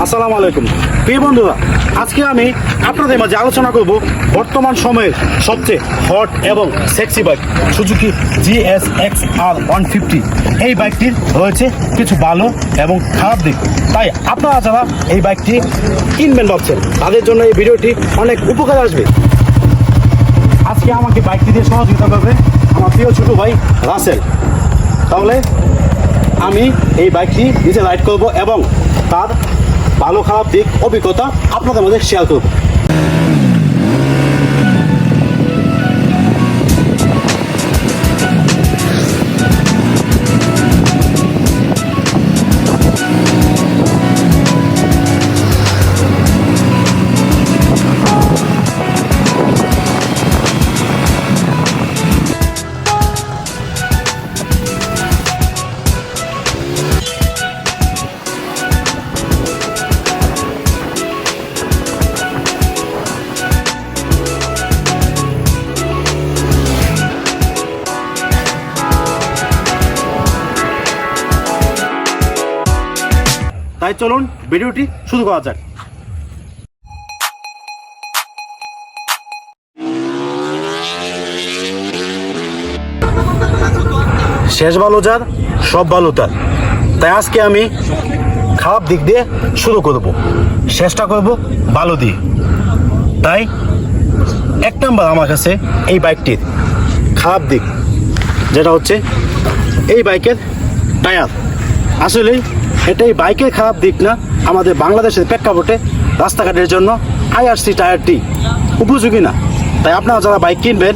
আসসালামু আলাইকুম প্রিয় বন্ধুরা, আজকে আমি আপনাদের মাঝে আলোচনা করব বর্তমান সময়ের সবচেয়ে হট এবং সেক্সি বাইক সুজুকি GSX-R 150। এই বাইকটির রয়েছে কিছু ভালো এবং খারাপ দিক, তাই আপনারা যারা এই বাইকটি কিনবেন ভাবছেন তাদের জন্য এই ভিডিওটি অনেক উপকার আসবে। আজকে আমাকে বাইকটি দিয়ে সহযোগিতা করবে আমার প্রিয় ছোটো ভাই রাসেল। তাহলে আমি এই বাইকটি নিজে রাইড করব এবং তার ভালো খারাপ দিক অভিজ্ঞতা আপনাদের মধ্যে শেয়ার করব। তাই চলুন ভিডিওটি শুরু করা যাক। শেষ ভালো যার সব ভালো তার, তাই আজকে আমি খারাপ দিক দিয়ে শুরু করব, চেষ্টা করব ভালো দিয়ে। তাই এক নাম্বার আমার কাছে এই বাইকটির খারাপ দিক যেটা হচ্ছে এই বাইকের টায়ার। আসলে এটাই বাইকের খারাপ দিক না, আমাদের বাংলাদেশের প্রেক্ষাপটে রাস্তাঘাটের জন্য IRC টায়ারটি উপযোগী না। তাই আপনারা যারা বাইক কিনবেন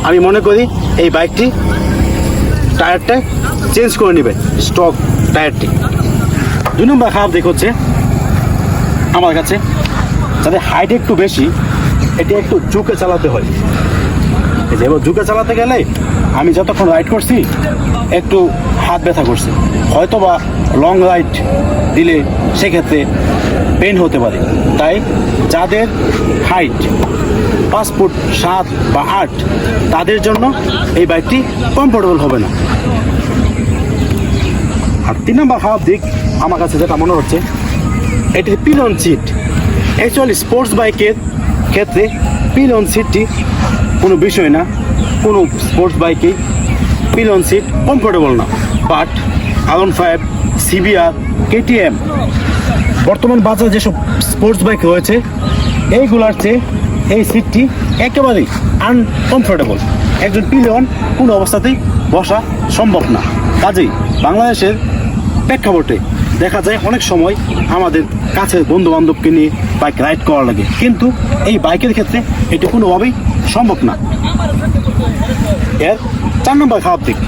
আমি মনে করি এই বাইকটি টায়ারটা চেঞ্জ করে নেবেন, স্টক টায়ারটি। 2 নম্বর খারাপ দিক হচ্ছে আমার কাছে যাদের হাইট একটু বেশি এটি একটু ঝুঁকে চালাতে হয়। এবার ঝুঁকে চালাতে গেলে আমি যতক্ষণ রাইড করছি একটু হাত ব্যথা করছে, হয়তো বা লং রাইড দিলে সেক্ষেত্রে পেন হতে পারে। তাই যাদের হাইট 5 ফুট 7 বা 8 তাদের জন্য এই বাইকটি কমফোর্টেবল হবে না। আর 3 নম্বর খারাপ দিক আমার কাছে যেটা মনে হচ্ছে এটির পিলন সিট। অ্যাকচুয়ালি স্পোর্টস বাইকের ক্ষেত্রে পিলন সিটটি কোনো বিষয় না, কোনো স্পোর্টস বাইকে পিলন সিট কমফোর্টেবল না। বাট R15, CBR, KTM বর্তমান বাজারে যেসব স্পোর্টস বাইক রয়েছে এইগুলার চেয়ে এই সিটটি একেবারেই আনকমফোর্টেবল। একজন পিলিয়ন কোনো অবস্থাতেই বসা সম্ভব না। কাজেই বাংলাদেশের প্রেক্ষাপটে দেখা যায় অনেক সময় আমাদের কাছের বন্ধু বান্ধবকে নিয়ে বাইক রাইড করা লাগে, কিন্তু এই বাইকের ক্ষেত্রে এটি কোনোভাবেই সম্ভব না। এর 4 নম্বর খারাপ দিক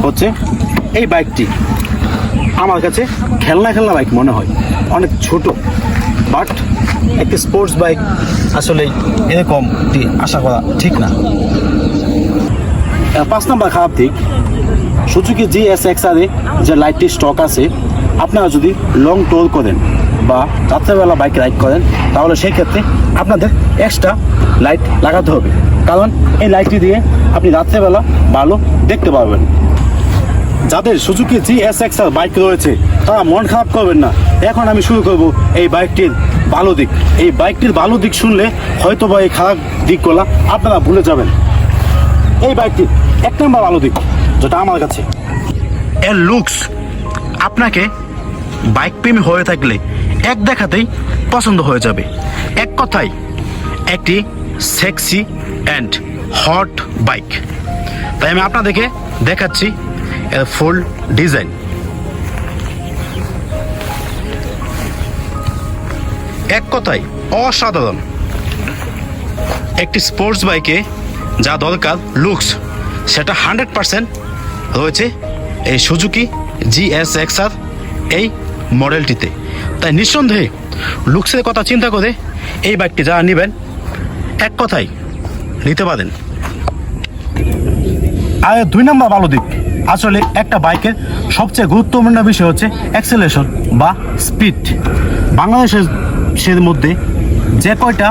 হচ্ছে এই বাইকটি আমার কাছে খেলনা বাইক মনে হয়, অনেক ছোট। বাট একটি স্পোর্টস বাইক আসলে এরকমটি আশা করা ঠিক না। 5 নম্বর খারাপ দিক সুজুকি GSX-R যে লাইটটি স্টক আছে, আপনারা যদি লং ট্যুর করেন বা রাত্রেবেলা বাইক রাইড করেন তাহলে সেই ক্ষেত্রে আপনাদের এক্সট্রা লাইট লাগাতে হবে, কারণ এই লাইটটি দিয়ে আপনি রাত্রেবেলা ভালো দেখতে পারবেন। যাদের সুজুকি GSX-R বাইক রয়েছে তারা মন খারাপ করবেন না। এখন আমি শুরু করব এই বাইকটির ভালো দিক। এই বাইকটির ভালো দিক শুনলে হয়তো বা এই খারাপ দিকগুলো আপনারা ভুলে যাবেন। এই বাইকটির 1 নম্বর ভালো দিক যেটা আমার কাছে, এর লুকস। আপনাকে বাইক প্রেমী হয়ে থাকলে এক দেখাতেই পছন্দ হয়ে যাবে। এক কথায় একটি সেক্সি অ্যান্ড হট বাইক। তাই আমি আপনাদেরকে দেখাচ্ছি এর ফুল ডিজাইন। এক কথায় অসাধারণ একটি স্পোর্টস বাইকে যা দরকার লুকস সেটা 100% রয়েছে এই সুজুকি GSX-R এই মডেলটিতে। তাই নিঃসন্দেহে লুকসের কথা চিন্তা করে এই বাইকটি যারা নেবেন এক কথায় নিতে পারেন। আর 2 নম্বর ভালো দিক, আসলে একটা বাইকের সবচেয়ে গুরুত্বপূর্ণ বিষয় হচ্ছে অ্যাক্সেলারেশন বা স্পিড। বাংলাদেশের মধ্যে যে কয়টা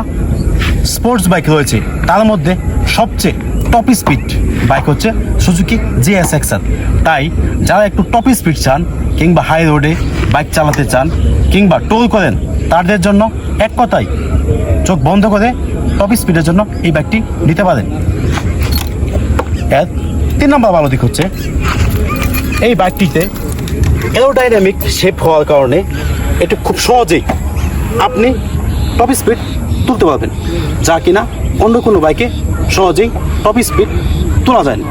স্পোর্টস বাইক রয়েছে তার মধ্যে সবচেয়ে টপ স্পিড বাইক হচ্ছে সুজুকি GSX-R। তাই যারা একটু টপ স্পিড চান কিংবা হাই রোডে বাইক চালাতে চান কিংবা টোল করেন, তাদের জন্য এক কথায় চোখ বন্ধ করে টপ স্পিডের জন্য এই বাইকটি নিতে পারেন। এর 3 নম্বর ভালো দিক হচ্ছে এই বাইকটিতে এরোডাইনামিক শেপ হওয়ার কারণে এটা খুব সহজেই আপনি টপ স্পিড তুলতে পারবেন, যা কিনা অন্য কোনো বাইকে সহজেই টপ স্পিড তোলা যায় না।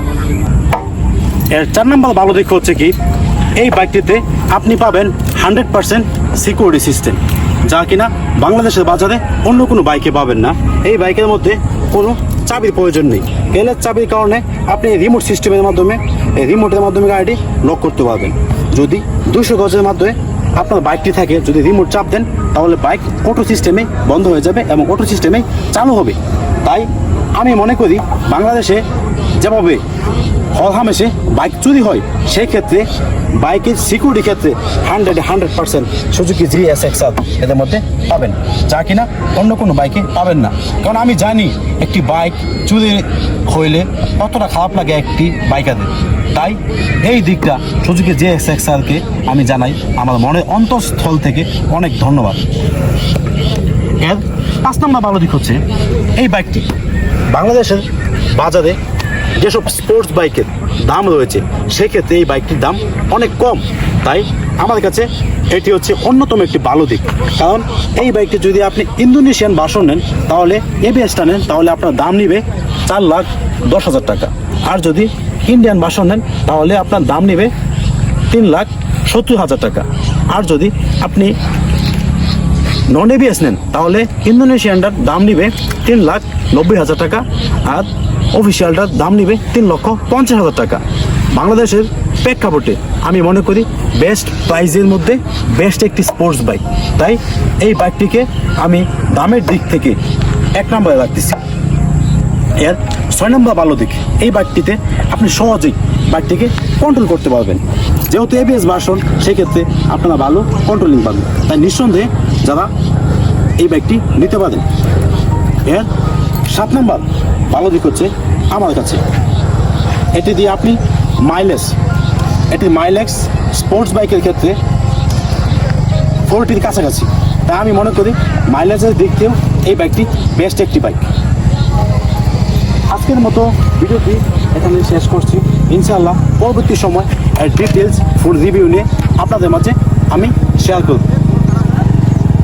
এর 4 নম্বর ভালো দিক হচ্ছে কি এই বাইকটিতে আপনি পাবেন 100% সিকিউরিটি সিস্টেম, যা কিনা বাংলাদেশের বাজারে অন্য কোনো বাইকে পাবেন না। এই বাইকের মধ্যে কোনো চাবির প্রয়োজন নেই। এলের চাবির কারণে আপনি রিমোট সিস্টেমের মাধ্যমে রিমোটের মাধ্যমে গাড়িটি লক করতে পারবেন। যদি 200 গজের মাধ্যমে আপনার বাইকটি থাকে, যদি রিমোট চাপ দেন তাহলে বাইক অটো সিস্টেমে বন্ধ হয়ে যাবে এবং অটো সিস্টেমেই চালু হবে। তাই আমি মনে করি বাংলাদেশে যেভাবে হরহামেশে বাইক চুরি হয়, সেই ক্ষেত্রে বাইকের সিকিউরিটি ক্ষেত্রে 100% সুজুকি GSX-R এদের মধ্যে পাবেন, যা কিনা অন্য কোনো বাইকে পাবেন না। কারণ আমি জানি একটি বাইক চুরি হইলে কতটা খারাপ লাগে একটি বাইকারদের। তাই এই দিকটা সুজুকি GSX-Rকে আমি জানাই আমার মনের অন্তঃস্থল থেকে অনেক ধন্যবাদ। এর 5 নম্বর ভালো দিক হচ্ছে এই বাইকটি বাংলাদেশের বাজারে যেসব স্পোর্টস বাইকের দাম রয়েছে সেক্ষেত্রে এই বাইকটির দাম অনেক কম। তাই আমার কাছে এটি হচ্ছে অন্যতম একটি ভালো দিক। কারণ এই বাইকটি যদি আপনি ইন্দোনেশিয়ান ভার্সন নেন, তাহলে ABS-টা নেন, তাহলে আপনার দাম নিবে 4,10,000 টাকা। আর যদি ইন্ডিয়ান ভার্সন নেন তাহলে আপনার দাম নিবে 3,70,000 টাকা। আর যদি আপনি নন ABS নেন তাহলে ইন্দোনেশিয়ানটার দাম নিবে 3,90,000 টাকা, আর অফিসিয়ালটার দাম নিবে 3,50,000 টাকা। বাংলাদেশের প্রেক্ষাপটে আমি মনে করি বেস্ট প্রাইজের মধ্যে বেস্ট একটি স্পোর্টস বাইক। তাই এই বাইকটিকে আমি দামের দিক থেকে 1 নম্বরে রাখতেছি। এর 6 নম্বর ভালো দিক এই বাইকটিতে আপনি সহজেই বাইকটিকে কন্ট্রোল করতে পারবেন। যেহেতু ABS ভার্সন, সেক্ষেত্রে আপনারা ভালো কন্ট্রোলিং পাবেন। তাই নিঃসন্দেহে যারা এই বাইকটি নিতে পারেন। এর 7 নম্বর ভালো দিক হচ্ছে আমার কাছে এটি দিয়ে আপনি মাইলেজ স্পোর্টস বাইকের ক্ষেত্রে 40-র কাছাকাছি। তাই আমি মনে করি মাইলেজের দিক থেকেও এই বাইকটি বেস্ট একটি বাইক। আজকের মতো ভিডিওটি এখানে শেষ করছি। ইনশাআল্লাহ পরবর্তী সময় এর ডিটেলস ফুল রিভিউ নিয়ে আপনাদের মাঝে আমি শেয়ার করব।